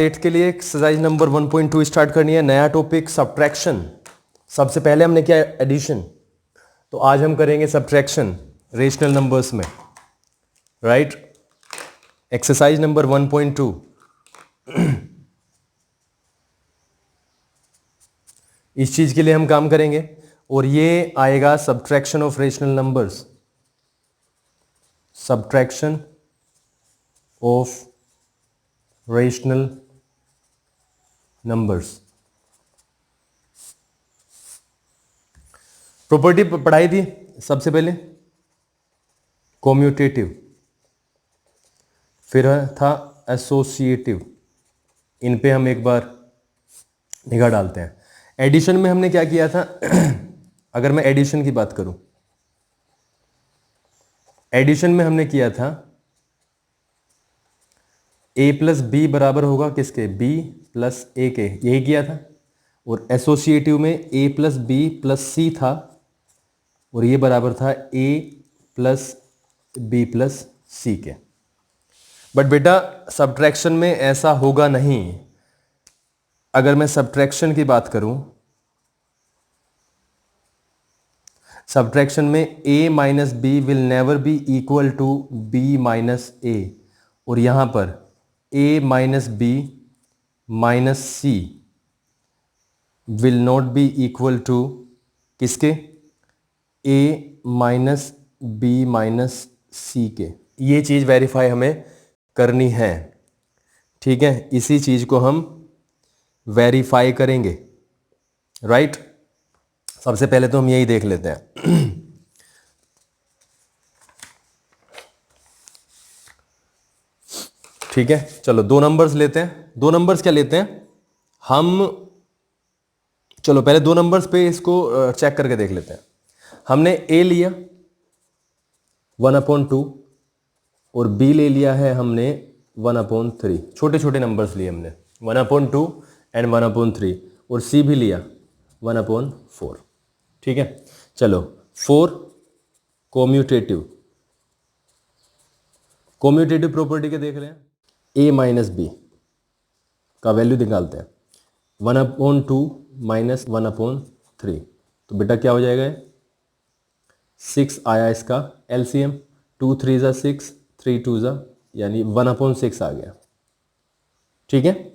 Set के लिए exercise number 1.2 start करनी है। नया टॉपिक सब्ट्रैक्शन। सबसे पहले हमने किया एडिशन, तो आज हम करेंगे सब्ट्रैक्शन रेशनल नंबर्स में। Right, exercise number 1.2। इस चीज के लिए हम काम करेंगे और ये आएगा subtraction of rational numbers. Subtraction of rational numbers. Property पढ़ाई थी सबसे पहले, कॉम्यूटेटिव, फिर था एसोसिएटिव। इन पे हम एक बार निगाह डालते हैं। एडिशन में हमने क्या किया था? अगर मैं एडिशन की बात करूं, एडिशन में हमने किया था a प्लस बी बराबर होगा किसके? b प्लस ए के, यही किया था। और एसोसिएटिव में a प्लस बी प्लस सी था और ये बराबर था a प्लस बी प्लस सी के। बट बेटा सब्ट्रैक्शन में ऐसा होगा नहीं। अगर मैं सब्ट्रैक्शन की बात करूं, सब्ट्रैक्शन में a minus B will never be equal to b minus A, और यहां पर a minus B minus C will not be equal to किसके? a minus B minus C के। ये चीज वेरीफाई हमें करनी है, ठीक है? इसी चीज को हम वेरीफाई करेंगे। राइट, सबसे पहले तो हम यही देख लेते हैं। ठीक है, चलो दो नंबर्स लेते हैं। दो नंबर्स क्या लेते हैं हम? चलो पहले दो नंबर्स पे इसको चेक करके देख लेते हैं। हमने a लिया 1/2 और b ले लिया है हमने 1/3। छोटे छोटे नंबर्स लिए हमने 1/2 एंड 1/3, और c भी लिया 1/4। ठीक है, चलो 4 कॉम्यूटेटिव। कॉम्यूटेटिव प्रॉपर्टी के देख रहे हैं। a माइनस बी का वैल्यू निकालते हैं। 1/2 माइनस 1/3, तो बेटा क्या हो जाएगा? 6 आया इसका एलसीएम। 2 3 ज़ा 6, 3 2 ज़ा, यानी 1/6 आ गया। ठीक है,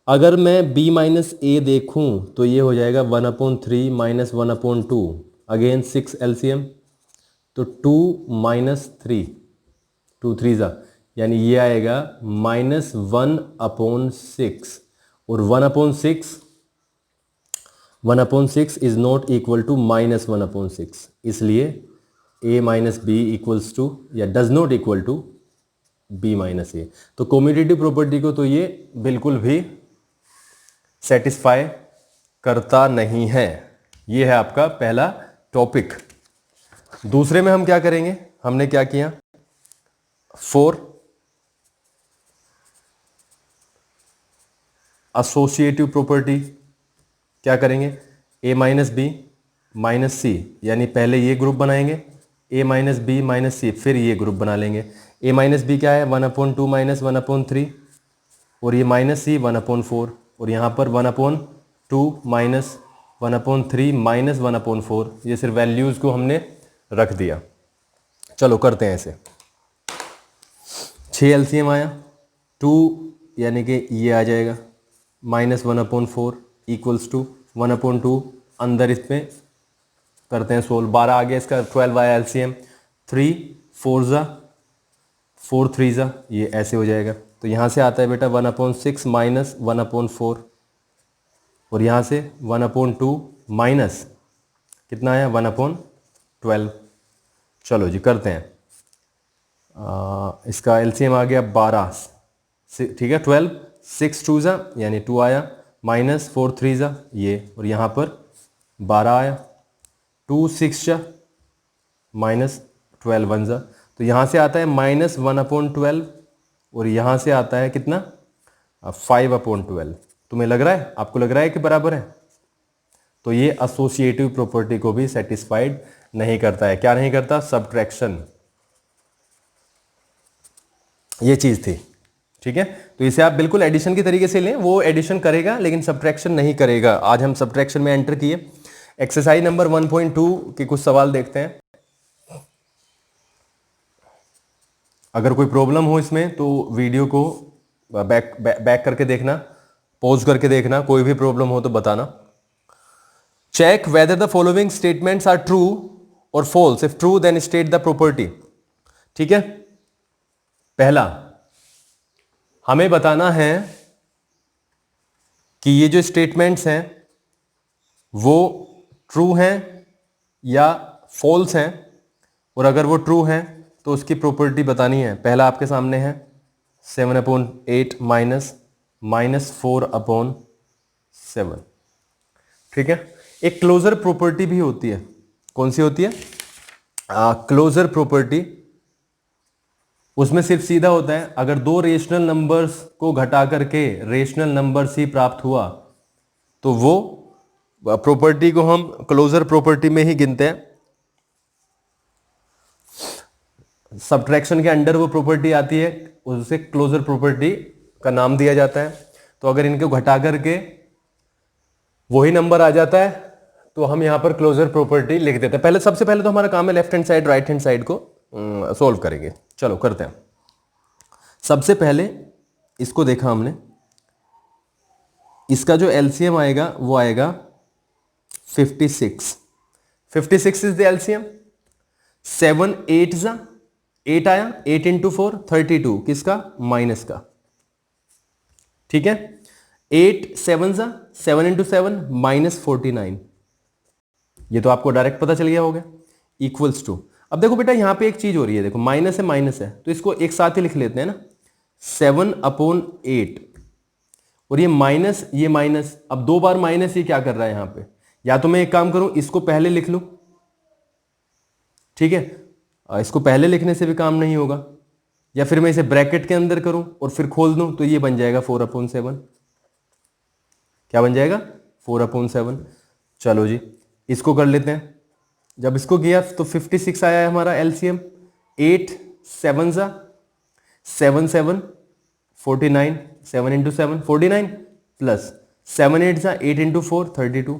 अगर मैं b माइनस ए देखूं तो ये हो जाएगा 1/3 माइनस 1/2, अगेन 6 एलसीएम, तो 2 माइनस 3, 2 3 ज़ा, यानी ये आएगा -1/6, और 1/6 इज नॉट इक्वल टू -1/6, इसलिए a minus B equals to या does not equal to b minus A. तो कॉम्यूटेटिव प्रॉपर्टी को तो ये बिल्कुल भी सेटिस्फाई करता नहीं है। ये है आपका पहला टॉपिक। दूसरे में हम क्या करेंगे? हमने क्या किया? 4 एसोसिएटिव प्रॉपर्टी क्या करेंगे? a माइनस बी माइनस सी, यानी पहले ये ग्रुप बनाएंगे a माइनस बी माइनस सी, फिर ये ग्रुप बना लेंगे। a माइनस बी क्या है? 1/2 माइनस 1/3, और ये माइनस सी 1/4, और यहाँ पर 1/2 माइनस 1/3 माइनस 1/4। ये सिर्फ वैल्यूज़ को हमने रख दिया। चलो करते हैं इसे। 6 एलसीएम आया, 2 यानी कि ये आ जाएगा -1/4 इक्वल्स टू 1/2, अंदर इस पे करते हैं सोल्व। 12 आ गया इसका, 12 आया एलसीएम। 3 4 ज़ा 4 3 ज़ा, ये ऐसे हो जाएगा। तो यहाँ से आता है बेटा 1/6 माइनस 1/4, और यहाँ से 1/2 माइनस कितना आया? 1/12। चलो जी करते हैं। इसका एलसीएम आ गया 12, ठीक है। 12 6 2 ज़ा, यानी 2 आया, माइनस 4 3 ज़ा ये, और यहाँ पर 12 आया। 2 6 ज़ा माइनस 12 1 ज़ा, तो यहाँ से आता है -1/12, और यहाँ से आता है कितना? 5/12। तुम्हें लग रहा है, आपको लग रहा है कि बराबर है? तो ये एसोसिएटिव प्रॉपर्टी को भी सेटिस्फाइड नहीं करता है। क्या नहीं करता? सब्ट्रैक्शन। ये चीज थी, ठीक है, तो इसे आप बिल्कुल एडिशन के तरीके से लें, वो एडिशन करेगा लेकिन सब्ट्रैक्शन नहीं करेगा। आज हम सब्ट्रैक्शन में एंटर किए। एक्सरसाइज नंबर 1.2 के कुछ सवाल देखते हैं। अगर कोई प्रॉब्लम हो इसमें तो वीडियो को बैक करके देखना, पॉज करके देखना, कोई भी प्रॉब्लम हो तो बताना। Check whether the following statements are true और false. If true then state the property. ठीक है, पहला हमें बताना है कि ये जो स्टेटमेंट्स हैं वो ट्रू हैं या फॉल्स हैं, और अगर वो ट्रू हैं तो उसकी प्रॉपर्टी बतानी है। पहला आपके सामने है 7/8 माइनस 4/7। ठीक है, एक क्लोजर प्रॉपर्टी भी होती है। कौन सी होती है? Closure property. उसमें सिर्फ सीधा होता है, अगर दो रेशनल नंबर्स को घटा करके रेशनल नंबर्स ही प्राप्त हुआ तो वो प्रॉपर्टी को हम क्लोजर प्रॉपर्टी में ही गिनते हैं। सब्ट्रैक्शन के अंडर वो प्रॉपर्टी आती है, उसे क्लोजर प्रॉपर्टी का नाम दिया जाता है। तो अगर इनको घटा करके वही नंबर आ जाता है तो हम यहां पर क्लोजर प्रॉपर्टी लिख देते हैं। पहले सबसे पहले तो हमारा काम है left hand side right hand side को सॉल्व करेंगे। चलो करते हैं। सबसे पहले इसको देखा हमने, इसका जो एलसीएम आएगा वो आएगा 56। 56 इज द एलसीएम। 7 8 जा 8 आया, 8 इंटू 4 32, किसका? माइनस का। ठीक है, 8 7 जा 7 इंटू 7 -49। ये तो आपको डायरेक्ट पता चल गया होगा। इक्वल्स टू, अब देखो बेटा यहां पे एक चीज हो रही है, देखो माइनस है तो इसको एक साथ ही लिख लेते हैं ना, 7/8 और ये माइनस, अब दो बार माइनस, ये क्या कर रहा है यहां पे? या तो मैं एक काम करूं, इसको पहले लिख लूं, ठीक है, इसको पहले लिखने से भी काम नहीं होगा, या फिर मैं इसे ब्रैकेट के अंदर करूं और फिर खोल दूं तो ये बन जाएगा 4/7। क्या बन जाएगा? 4/7। चलो जी इसको कर लेते हैं। जब इसको किया तो 56 आया है हमारा एलसीएम। 8 7 जा 7 7 49, 7 इंटू 7 49 प्लस 7 8 जा 8 इंटू 4 32।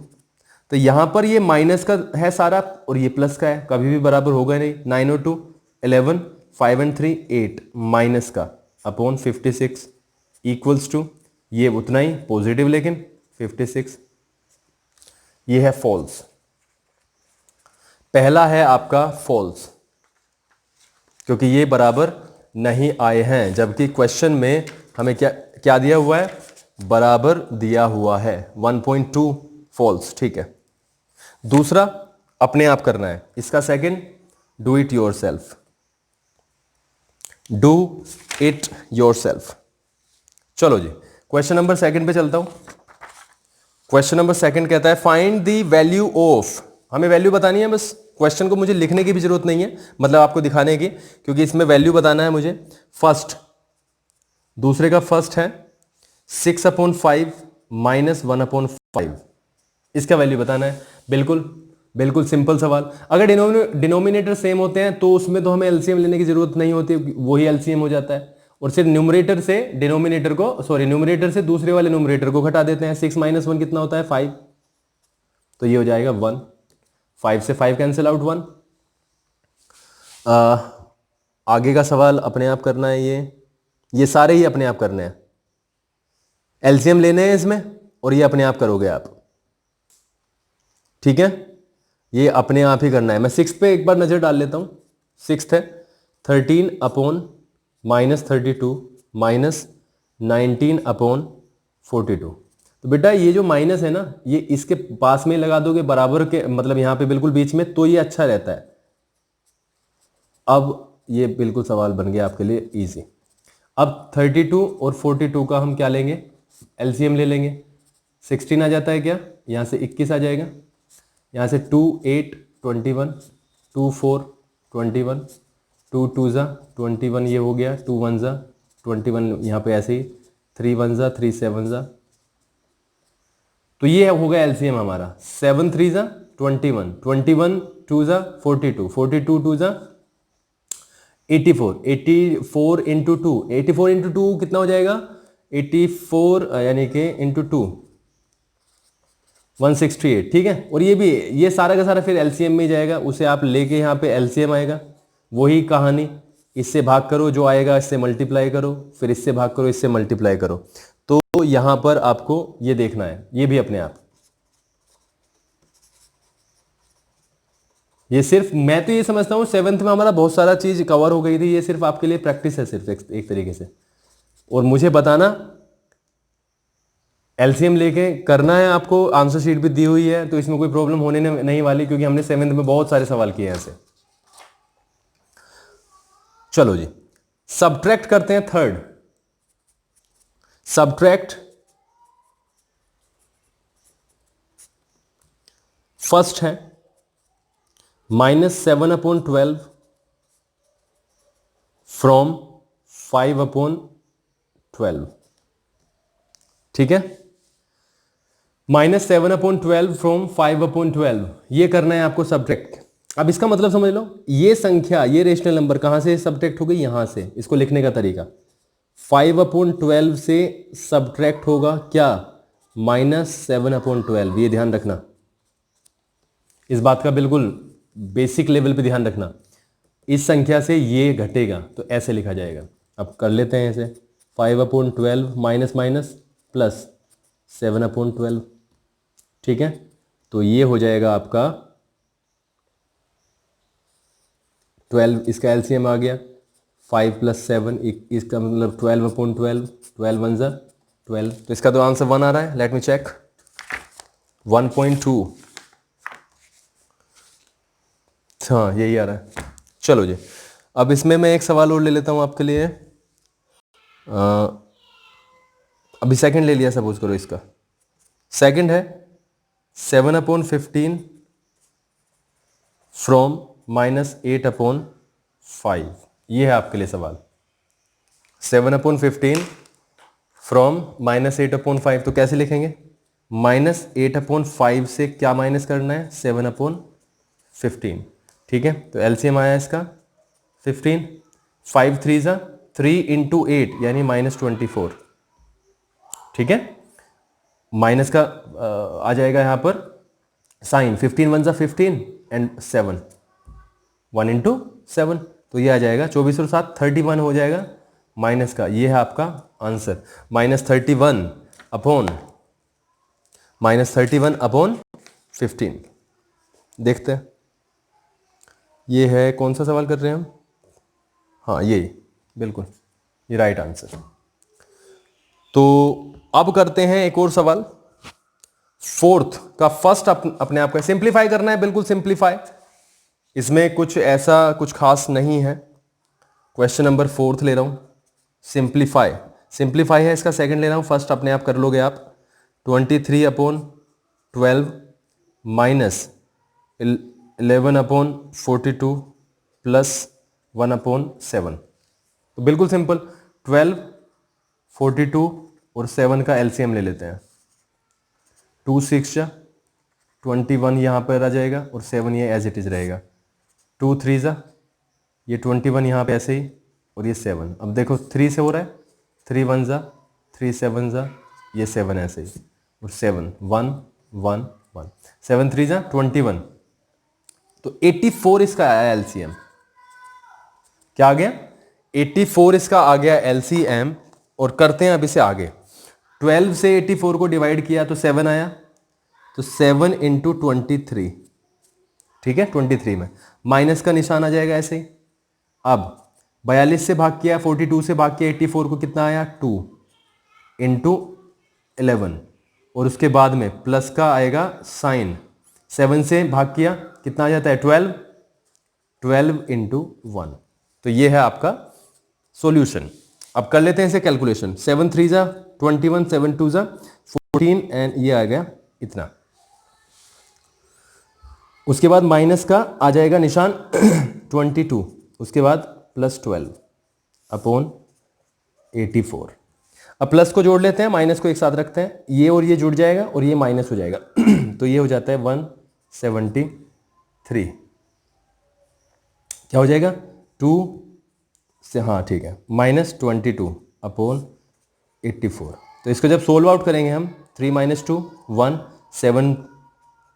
तो यहां पर ये माइनस का है सारा और ये प्लस का है, कभी भी बराबर होगा नहीं। 9 और 2 11, 5 and 3 8 माइनस का अपॉन 56 इक्वल्स टू ये उतना ही पॉजिटिव लेकिन 56। ये है फॉल्स। पहला है आपका फॉल्स, क्योंकि ये बराबर नहीं आए हैं, जबकि क्वेश्चन में हमें क्या क्या दिया हुआ है? बराबर दिया हुआ है। 1.2 फॉल्स। ठीक है, दूसरा अपने आप करना है। इसका second, do it yourself. Do it yourself. चलो जी क्वेश्चन नंबर सेकंड पे चलता हूं। क्वेश्चन नंबर सेकंड कहता है फाइंड द वैल्यू ऑफ। हमें वैल्यू बतानी है, बस क्वेश्चन को मुझे लिखने की भी जरूरत नहीं है, मतलब आपको दिखाने की, क्योंकि इसमें वैल्यू बताना है मुझे। फर्स्ट, दूसरे का फर्स्ट है 6/5 -1/5। इसका वैल्यू बताना है। बिल्कुल बिल्कुल सिंपल सवाल। अगर डिनोमिनेटर सेम होते हैं तो उसमें तो हमें एलसीएम लेने की जरूरत नहीं होती, वही एलसीएम हो जाता है। और सिर्फ न्यूमरेटर से डिनोमिनेटर को, सॉरी न्यूमरेटर से दूसरे वाले न्यूमरेटर को घटा देते हैं। 6 - 1 कितना होता है? 5। तो ये हो जाएगा 1। 5 से 5 कैंसिल आउट 1। आगे का सवाल अपने आप करना है। ये सारे ही अपने आप करने हैं, एलसीएम लेने हैं इसमें, और ये अपने आप करोगे आप। ठीक है, ये अपने आप ही करना है। मैं 6 पे एक बार नजर डाल लेता हूं। 6 है 13/-32 -19/42। तो बेटा ये जो माइनस है ना, ये इसके पास में लगा दोगे बराबर के, मतलब यहां पे बिल्कुल बीच में, तो ये अच्छा रहता है। अब ये बिल्कुल सवाल बन गया आपके लिए इजी। अब 32 और 42 का हम क्या लेंगे? एलसीएम ले लेंगे। 16 आ जाता है क्या? यहां से 21 आ जाएगा। यहाँ से 2 8 21, 2 4 21, 2 2 जा 21, ये हो गया। 2 1 जा 21, यहाँ पे ऐसे ही 3 1 जा 3 7 जा। तो ये हो गया एलसीएम हमारा। 7 3 जा 21, 21 2 जा 42, 42 2 जा 84, 84 इंटू टू, 84 इंटू टू कितना हो जाएगा? 84 यानी कि इंटू टू 168, ठीक है। और ये भी, ये सारा का सारा फिर एलसीएम में ही जाएगा, उसे आप लेके यहाँ पे एलसीएम आएगा, वही कहानी, इससे भाग करो जो आएगा, इससे मल्टीप्लाई करो, फिर इससे भाग करो, इससे मल्टीप्लाई करो। तो यहां पर आपको ये देखना है, ये भी अपने आप, ये सिर्फ, मैं तो ये समझता हूं सेवेंथ में हमारा बहुत सारा चीज कवर हो गई थी, ये सिर्फ आपके लिए प्रैक्टिस है, सिर्फ एक तरीके से। और मुझे बताना, एलसीएम लेके करना है आपको, आंसर शीट भी दी हुई है, तो इसमें कोई प्रॉब्लम होने नहीं वाली, क्योंकि हमने सेवेंथ में बहुत सारे सवाल किए हैं ऐसे। चलो जी, सब्ट्रैक्ट करते हैं थर्ड। सब्ट्रैक्ट फर्स्ट है -7/12 फ्रॉम 5/12, ठीक है। -7/12 फ्रॉम 5/12, ये करना है आपको सब्ट्रैक्ट। अब इसका मतलब समझ लो, ये संख्या, ये रेशनल नंबर कहां से सब्ट्रैक्ट हो गई? यहां से। इसको लिखने का तरीका, 5/12 से सब्ट्रैक्ट होगा क्या? -7/12, ये ध्यान रखना, इस बात का बिल्कुल बेसिक लेवल पे ध्यान रखना। इस संख्या से ये घटेगा तो ऐसे लिखा जाएगा। अब कर लेते हैं ऐसे, 5/12 माइनस माइनस प्लस 7/12, ठीक है। तो ये हो जाएगा आपका 12, इसका एलसीएम आ गया 5 + 7, इसका मतलब 12/12, 12 1 ज़ा 12, तो इसका तो आंसर 1 आ रहा है। लेट मी चेक, 1.2, हाँ यही आ रहा है। चलो जी, अब इसमें मैं एक सवाल और ले लेता हूँ आपके लिए। अभी सेकंड ले लिया सपोज करो, इसका सेकंड है 7/15 फ्रॉम -8/5, ये है आपके लिए सवाल। 7/15 फ्रॉम -8/5, तो कैसे लिखेंगे? -8/5 से क्या माइनस करना है? 7/15, ठीक है। तो एलसीएम आया इसका 15, 5 3 ज़ा 3 इंटू 8 यानी -24, ठीक है। माइनस का आ जाएगा यहां पर साइन, 15 1 ज़ा 15 एंड 7, 1 इंटू 7, तो ये आ जाएगा 24 और 7 31 हो जाएगा माइनस का, ये है आपका आंसर। -31/15, देखते हैं ये है कौन सा सवाल कर रहे हैं हम। हाँ यही, बिल्कुल ये राइट आंसर। तो अब करते हैं एक और सवाल, फोर्थ का फर्स्ट अपने आप का सिंप्लीफाई करना है, बिल्कुल सिंप्लीफाई, इसमें कुछ ऐसा कुछ खास नहीं है। क्वेश्चन नंबर फोर्थ ले रहा हूं, सिंप्लीफाई है, इसका सेकंड ले रहा हूं, फर्स्ट अपने आप कर लोगे आप। 23/12 माइनस 11/42 प्लस 1/7, तो बिल्कुल सिंपल, 12, 42 और 7 का एलसीएम ले लेते हैं। 2 6 21 यहाँ पर आ जाएगा और 7 ये एज इट इज रहेगा। 2 3 ज़ा, ये 21 यहाँ पे ऐसे ही, और ये 7। अब देखो 3 से हो रहा है, 3 1 ज़ा 3 7 ज़ा, ये 7 ऐसे ही, और 7 1 1 1, 7 3 ज़ा 21, तो 84 इसका आया एलसीएम। क्या आ गया? 84 इसका आ गया एलसीएम। और करते हैं अब इसे आगे, 12 से 84 को डिवाइड किया तो 7 आया, तो 7 इंटू 23, ठीक है। 23 में माइनस का निशान आ जाएगा ऐसे ही। अब 42 से भाग किया, 42 से भाग किया 84 को, कितना आया? 2 इंटू 11, और उसके बाद में प्लस का आएगा साइन, 7 से भाग किया कितना आ जाता है? 12, 12 इंटू 1, तो ये है आपका सॉल्यूशन। अब कर लेते हैं इसे कैलकुलेशन, 7 3 ज़ा 21, 7 2 ज़ा 14, एंड ये आ गया इतना। उसके बाद माइनस का आ जाएगा निशान 22, उसके बाद प्लस 12/84। अब प्लस को जोड़ लेते हैं, माइनस को एक साथ रखते हैं, ये और ये जुड़ जाएगा और ये माइनस हो जाएगा तो ये हो जाता है 173। क्या हो जाएगा? 2 से, हाँ ठीक है, -22 अपॉन 84। तो इसको जब सोल्व आउट करेंगे हम, 3 - 2 1 7,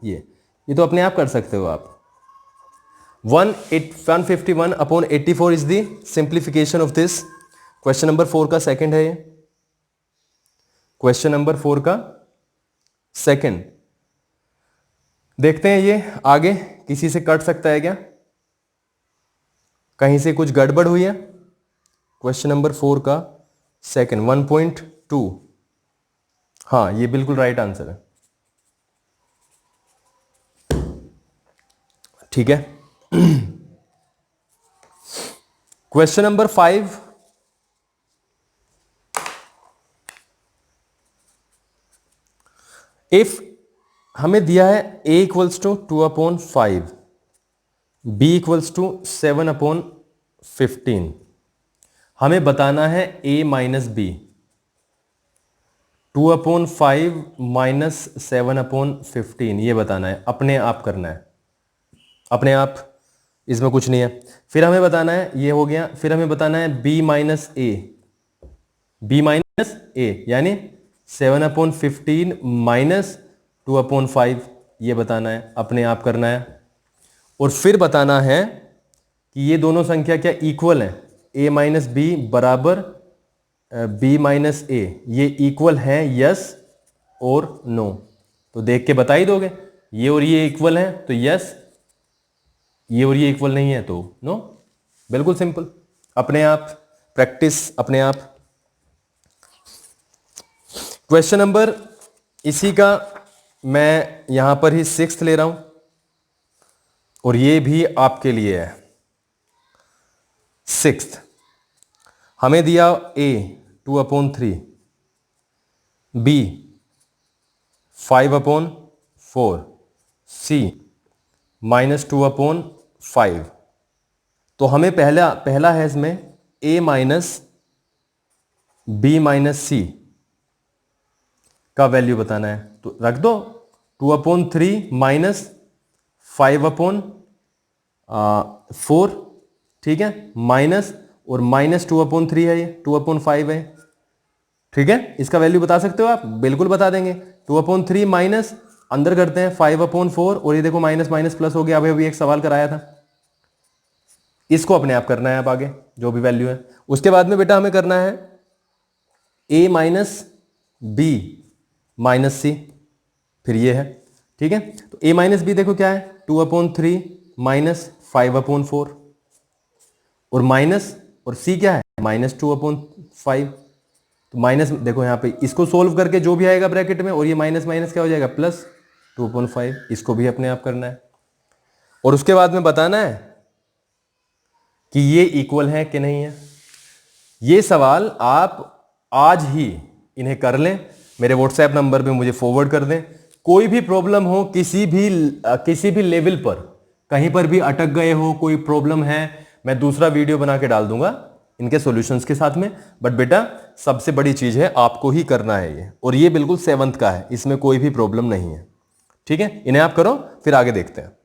ये तो अपने आप कर सकते हो आप। 151 upon 84 is the simplification of this. Question number 4 का सेकंड है ये, क्वेश्चन नंबर 4 का सेकंड। देखते हैं ये आगे किसी से कट सकता है क्या, कहीं से कुछ गड़बड़ हुई है। क्वेश्चन नंबर 4 का सेकंड 1.2, हाँ ये बिल्कुल राइट आंसर है, ठीक है। क्वेश्चन नंबर 5, इफ हमें दिया है a equals to 2/5, b equals to 7/15, हमें बताना है a माइनस बी। 2/5 माइनस 7/15 ये बताना है, अपने आप करना है, अपने आप, इसमें कुछ नहीं है। फिर हमें बताना है, ये हो गया, फिर हमें बताना है b माइनस ए, यानी 7/15 माइनस 2/5, ये बताना है, अपने आप करना है। और फिर बताना है कि ये दोनों संख्या क्या इक्वल है, a माइनस बी बराबर b माइनस ए, ये इक्वल है यस और नो। तो देख के बता ही दोगे, ये और ये इक्वल है तो यस, ये और ये इक्वल नहीं है तो नो। बिल्कुल सिंपल, अपने आप, प्रैक्टिस अपने आप। क्वेश्चन नंबर इसी का मैं यहां पर ही 6th ले रहा हूं और ये भी आपके लिए है 6th। हमें दिया a 2/3, b 5/4, c -2/5। तो हमें पहला है इसमें a माइनस b माइनस सी का वैल्यू बताना है। तो रख दो 2/3 माइनस 5/4, ठीक है, माइनस और -2/3 है, ये 2/5 है, ठीक है। इसका वैल्यू बता सकते हो आप, बिल्कुल बता देंगे। 2/3 माइनस, अंदर करते हैं 5/4 और ये देखो माइनस माइनस प्लस हो गया। अभी एक सवाल कराया था, इसको अपने आप करना है आप आगे जो भी वैल्यू है। उसके बाद में बेटा हमें करना है a माइनस बी माइनस सी, फिर ये है, ठीक है। तो a माइनस बी देखो क्या है, 2/3 माइनस 5/4 और माइनस, और c क्या है -2/5। तो माइनस देखो यहां पे, इसको सोल्व करके जो भी आएगा ब्रैकेट में, और ये माइनस माइनस क्या हो जाएगा प्लस 2/5, इसको भी अपने आप करना है। और उसके बाद में बताना है कि ये इक्वल है कि नहीं है। ये सवाल आप आज ही इन्हें कर लें, मेरे व्हाट्सएप नंबर पे मुझे फॉरवर्ड कर दें। कोई भी प्रॉब्लम हो, किसी भी लेवल पर, कहीं पर भी अटक गए हो, कोई प्रॉब्लम है, मैं दूसरा वीडियो बना के डाल दूंगा इनके सॉल्यूशंस के साथ में। बट बेटा सबसे बड़ी चीज है, आपको ही करना है ये, और ये बिल्कुल 7th का है, इसमें कोई भी प्रॉब्लम नहीं है, ठीक है। इन्हें आप करो, फिर आगे देखते हैं।